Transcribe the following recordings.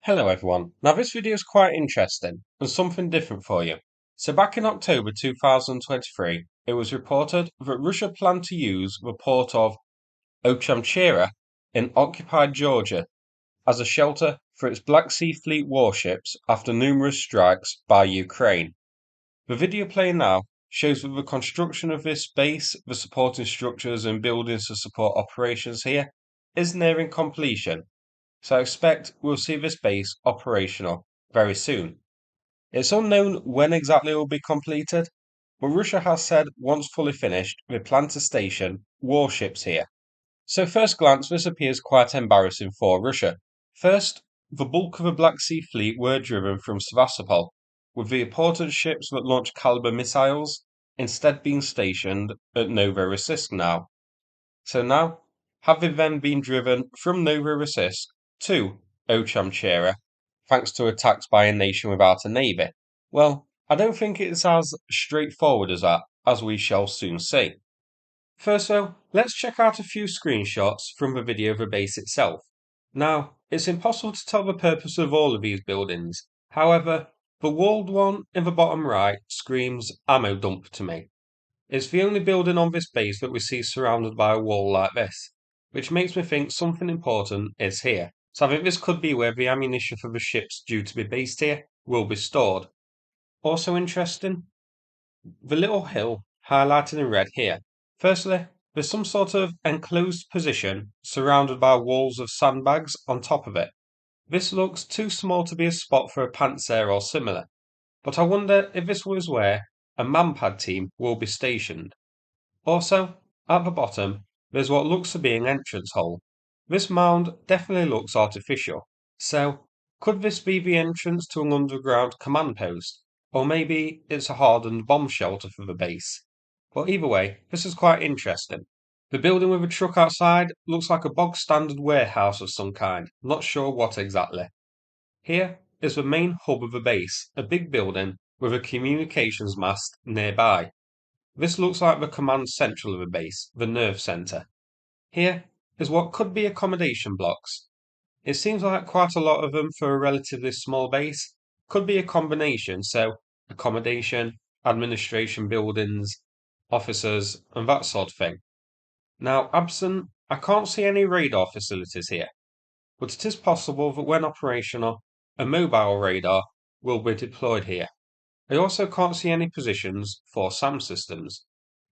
Hello everyone. Now this video is quite interesting and something different for you. So back in October 2023, it was reported that Russia planned to use the port of Ochamchira in occupied Georgia as a shelter for its Black Sea Fleet warships after numerous strikes by Ukraine. The video playing now shows that the construction of this base, the supporting structures and buildings to support operations here, is nearing completion, so I expect we'll see this base operational very soon. It's unknown when exactly it will be completed, but Russia has said once fully finished, they plan to station warships here. So first glance, this appears quite embarrassing for Russia. First, the bulk of the Black Sea Fleet were driven from Sevastopol, with the important ships that launch Kalibr missiles instead being stationed at Novorossiysk now. So now, have they then been driven from Novorossiysk to Ochamchira, thanks to attacks by a nation without a navy? Well, I don't think it's as straightforward as that, as we shall soon see. First though, let's check out a few screenshots from the video of the base itself. Now, it's impossible to tell the purpose of all of these buildings, however, the walled one in the bottom right screams ammo dump to me. It's the only building on this base that we see surrounded by a wall like this, which makes me think something important is here. So I think this could be where the ammunition for the ships due to be based here will be stored. Also interesting, the little hill highlighted in red here. Firstly, there's some sort of enclosed position surrounded by walls of sandbags on top of it. This looks too small to be a spot for a panzer or similar, but I wonder if this was where a manpad team will be stationed. Also, at the bottom, there's what looks to be an entrance hole. This mound definitely looks artificial, so could this be the entrance to an underground command post? Or maybe it's a hardened bomb shelter for the base. But either way, this is quite interesting. The building with a truck outside looks like a bog standard warehouse of some kind, not sure what exactly. Here is the main hub of the base, a big building with a communications mast nearby. This looks like the command central of the base, the nerve centre. Here is what could be accommodation blocks. It seems like quite a lot of them for a relatively small base. Could be a combination, so accommodation, administration buildings, officers, and that sort of thing. Now, absent, I can't see any radar facilities here, but it is possible that when operational, a mobile radar will be deployed here. I also can't see any positions for SAM systems,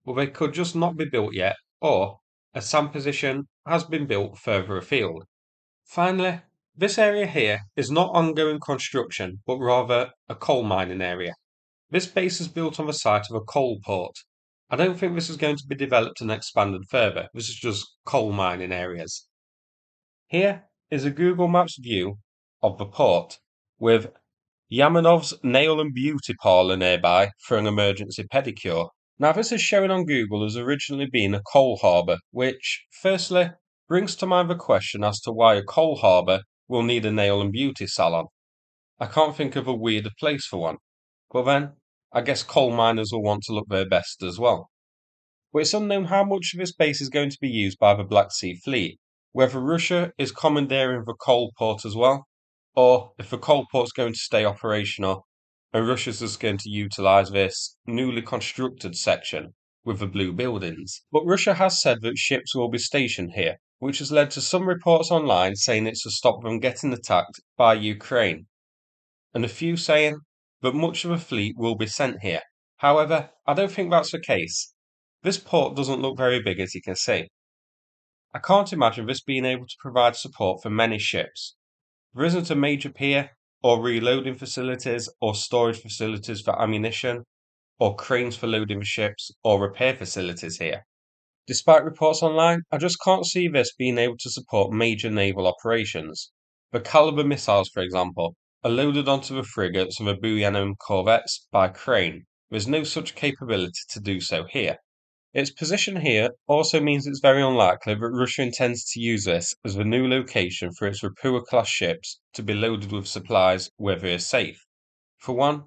but they could just not be built yet, or a SAM position has been built further afield. Finally, this area here is not ongoing construction, but rather a coal mining area. This base is built on the site of a coal port. I don't think this is going to be developed and expanded further. This is just coal mining areas. Here is a Google Maps view of the port, with Yamanov's Nail and Beauty Parlour nearby for an emergency pedicure. Now, this is showing on Google as originally being a coal harbour, which, firstly, brings to mind the question as to why a coal harbour will need a nail and beauty salon. I can't think of a weirder place for one. But then, I guess coal miners will want to look their best as well. But it's unknown how much of this base is going to be used by the Black Sea Fleet, whether Russia is commandeering the coal port as well, or if the coal port's going to stay operational and Russia's just going to utilise this newly constructed section with the blue buildings. But Russia has said that ships will be stationed here, which has led to some reports online saying it's to stop them getting attacked by Ukraine, and a few saying that much of the fleet will be sent here. However, I don't think that's the case. This port doesn't look very big, as you can see. I can't imagine this being able to provide support for many ships. There isn't a major pier, or reloading facilities, or storage facilities for ammunition, or cranes for loading the ships, or repair facilities here. Despite reports online, I just can't see this being able to support major naval operations. The Kalibr missiles, for example, are loaded onto the frigates and the Buyanon corvettes by crane. There's no such capability to do so here. Its position here also means it's very unlikely that Russia intends to use this as the new location for its Rapua-class ships to be loaded with supplies where they are safe. For one,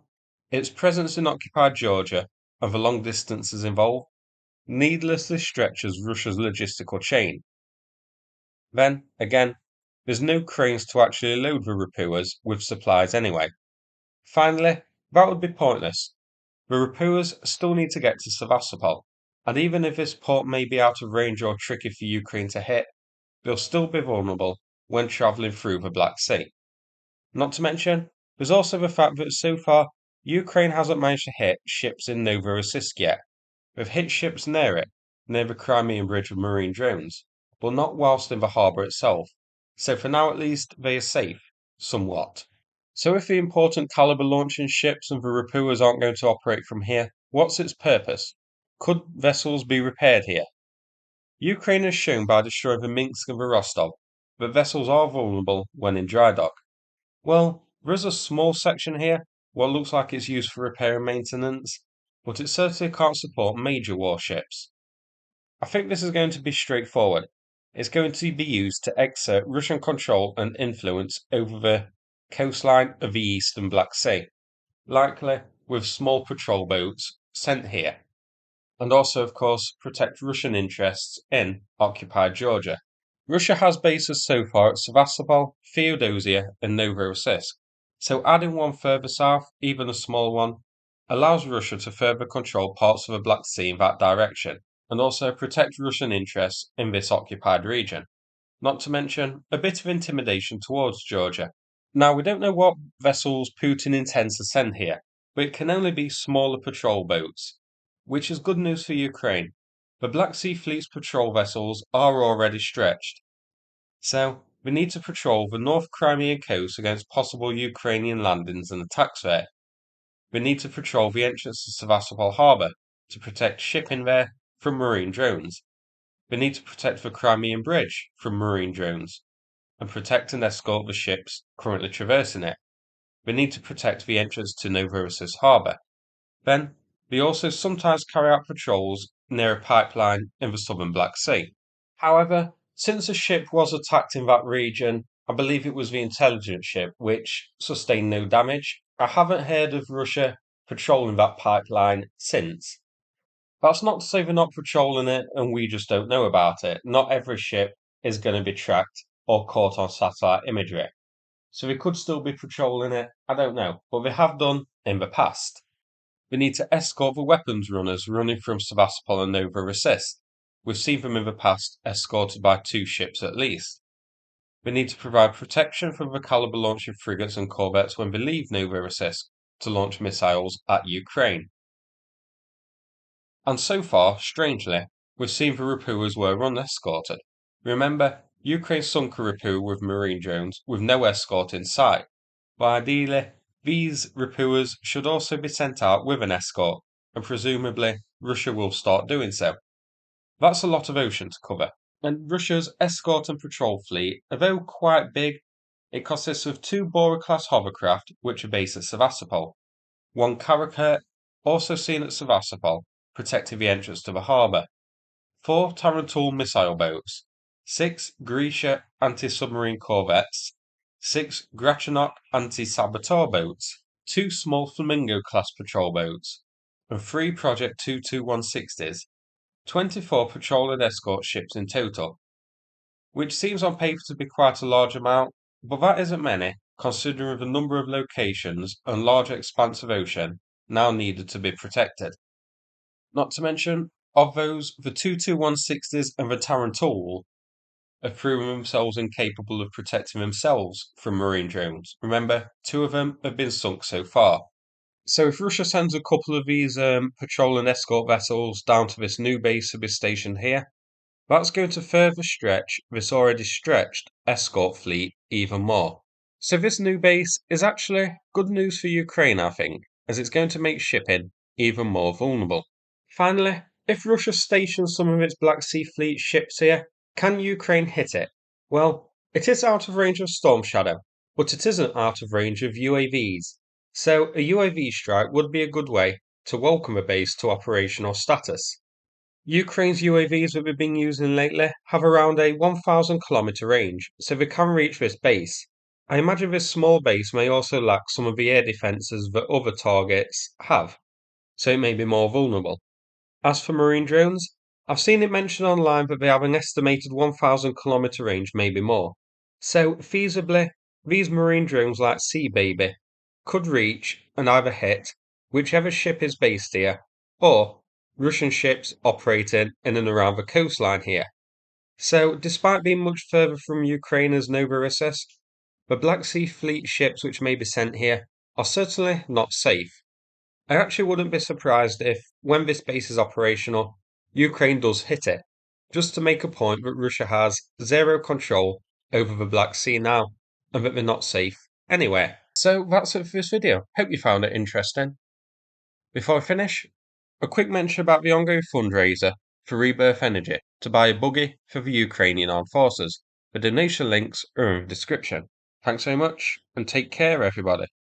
its presence in occupied Georgia and the long distances involved needlessly stretches Russia's logistical chain. Then, again, There's no cranes to actually load the Rapuas with supplies anyway. Finally, that would be pointless. The Rapuas still need to get to Sevastopol, and even if this port may be out of range or tricky for Ukraine to hit, they'll still be vulnerable when travelling through the Black Sea. Not to mention, there's also the fact that so far, Ukraine hasn't managed to hit ships in Novorossiysk yet. They've hit ships near it, near the Crimean Bridge with marine drones, but not whilst in the harbour itself. So for now at least, they are safe, somewhat. So if the important Kalibr launching ships and the Rapuas aren't going to operate from here, what's its purpose? Could vessels be repaired here? Ukraine has shown by destroying the Minsk and the Rostov that vessels are vulnerable when in dry dock. Well, there's a small section here, what looks like it's used for repair and maintenance, but it certainly can't support major warships. I think this is going to be straightforward. It's going to be used to exert Russian control and influence over the coastline of the eastern Black Sea, likely with small patrol boats sent here, and also, of course, protect Russian interests in occupied Georgia. Russia has bases so far at Sevastopol, Feodosia, and Novorossiysk, so adding one further south, even a small one, allows Russia to further control parts of the Black Sea in that direction, and also protect Russian interests in this occupied region. Not to mention a bit of intimidation towards Georgia. Now, we don't know what vessels Putin intends to send here, but it can only be smaller patrol boats, which is good news for Ukraine. The Black Sea Fleet's patrol vessels are already stretched, so we need to patrol the North Crimean coast against possible Ukrainian landings and attacks there. We need to patrol the entrance to Sevastopol harbour to protect shipping there from marine drones. We need to protect the Crimean Bridge from marine drones and protect and escort the ships currently traversing it. We need to protect the entrance to Novorossiysk harbour. Then, they also sometimes carry out patrols near a pipeline in the southern Black Sea. However, since a ship was attacked in that region, I believe it was the intelligence ship, which sustained no damage. I haven't heard of Russia patrolling that pipeline since. That's not to say they're not patrolling it and we just don't know about it. Not every ship is going to be tracked or caught on satellite imagery. So they could still be patrolling it, I don't know, but they have done in the past. We need to escort the weapons runners running from Sevastopol and Novorossiysk. We've seen them in the past escorted by 2 ships at least. We need to provide protection from the Kalibr launching frigates and corvettes when they leave Novorossiysk to launch missiles at Ukraine. And so far, strangely, we've seen the Rapuas were unescorted. Remember, Ukraine sunk a Rapua with marine drones with no escort in sight. But ideally, these Rapuas should also be sent out with an escort, and presumably Russia will start doing so. That's a lot of ocean to cover, and Russia's escort and patrol fleet, although quite big, it consists of 2 Bora-class hovercraft which are based at Sevastopol, 1 Karakurt, also seen at Sevastopol, protecting the entrance to the harbour, 4 Tarantul missile boats, 6 Grisha anti-submarine corvettes, 6 Grachanok anti-saboteur boats, 2 small Flamingo-class patrol boats, and 3 Project 22160s, 24 patrol and escort ships in total, which seems on paper to be quite a large amount, but that isn't many, considering the number of locations and large expanse of ocean now needed to be protected. Not to mention, of those, the 22160s and the Tarantul have proven themselves incapable of protecting themselves from marine drones. Remember, 2 of them have been sunk so far. So if Russia sends a couple of these patrol and escort vessels down to this new base to be stationed here, that's going to further stretch this already stretched escort fleet even more. So this new base is actually good news for Ukraine, I think, as it's going to make shipping even more vulnerable. Finally, if Russia stations some of its Black Sea Fleet ships here, can Ukraine hit it? Well, it is out of range of Storm Shadow, but it isn't out of range of UAVs. So a UAV strike would be a good way to welcome a base to operational status. Ukraine's UAVs that we've been using lately have around a 1,000-kilometre range, so they can reach this base. I imagine this small base may also lack some of the air defences that other targets have, so it may be more vulnerable. As for marine drones, I've seen it mentioned online that they have an estimated 1,000-kilometre range, maybe more. So, feasibly, these marine drones like Sea Baby could reach and either hit whichever ship is based here, or Russian ships operating in and around the coastline here. So, despite being much further from Ukraine as Novorossiysk, the Black Sea Fleet ships which may be sent here are certainly not safe. I actually wouldn't be surprised if, when this base is operational, Ukraine does hit it, just to make a point that Russia has zero control over the Black Sea now, and that they're not safe anywhere. So that's it for this video. Hope you found it interesting. Before I finish, a quick mention about the ongoing fundraiser for Rebirth Energy to buy a buggy for the Ukrainian Armed Forces. The donation links are in the description. Thanks so much, and take care everybody.